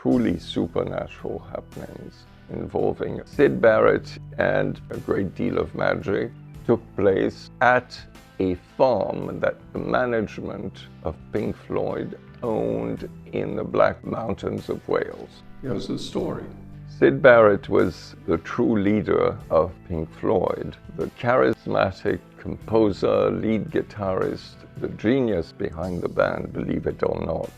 truly supernatural happenings involving Syd Barrett and a great deal of magic took place at a farm that the management of Pink Floyd owned in the Black Mountains of Wales. Here's the story. Syd Barrett was the true leader of Pink Floyd, the charismatic composer, lead guitarist, the genius behind the band, believe it or not.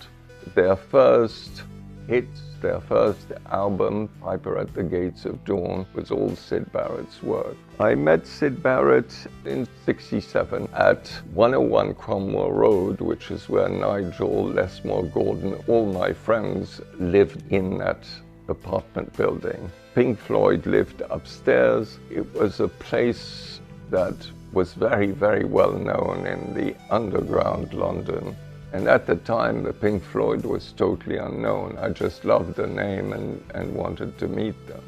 Their first hits, their first album, Piper at the Gates of Dawn, was all Syd Barrett's work. I met Syd Barrett in '67 at 101 Cromwell Road, which is where Nigel, Lesmore Gordon, all my friends lived in that apartment building. Pink Floyd lived upstairs. It was a place that was very, very well known in the underground London. And at the time, the Pink Floyd was totally unknown. I just loved the name and wanted to meet them.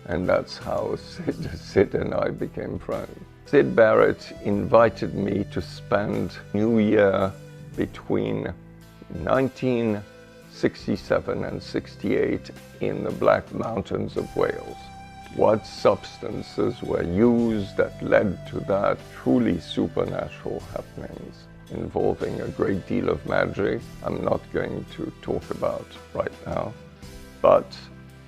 And that's how Syd and I became friends. Syd Barrett invited me to spend New Year between 1967 and '68 in the Black Mountains of Wales. What substances were used that led to that truly supernatural happenings involving a great deal of magic I'm not going to talk about right now. But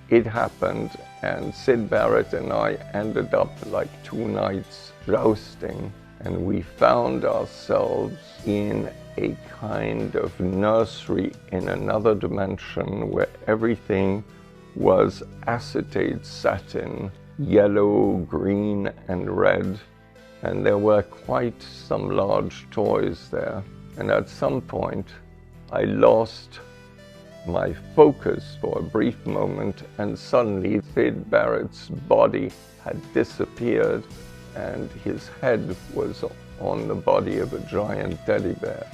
it happened, and Syd Barrett and I ended up like 2 nights jousting, and we found ourselves in a kind of nursery in another dimension where everything was acetate satin, yellow, green, and red. And there were quite some large toys there. And at some point, I lost my focus for a brief moment, and suddenly Syd Barrett's body had disappeared and his head was on the body of a giant teddy bear.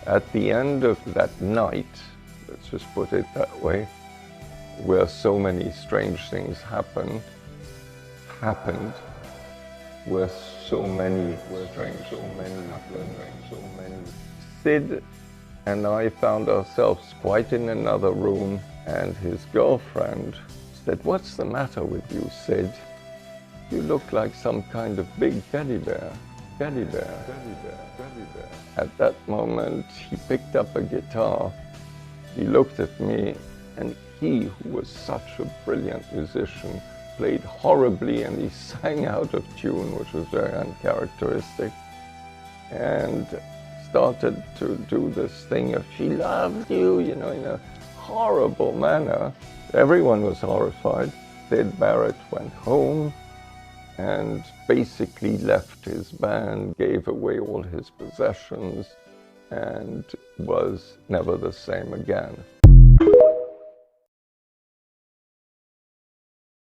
At the end of that night, let's just put it that way, where so many strange things happened, where so many Syd and I found ourselves quite in another room, and his girlfriend said, "What's the matter with you, Syd? You look like some kind of big teddy bear. Teddy bear, teddy bear, teddy bear." At that moment, he picked up a guitar. He looked at me, and he, who was such a brilliant musician, played horribly, and he sang out of tune, which was very uncharacteristic, and started to do this thing of "she loves you," you know, in a horrible manner. Everyone was horrified. Syd Barrett went home and basically left his band, gave away all his possessions, and was never the same again.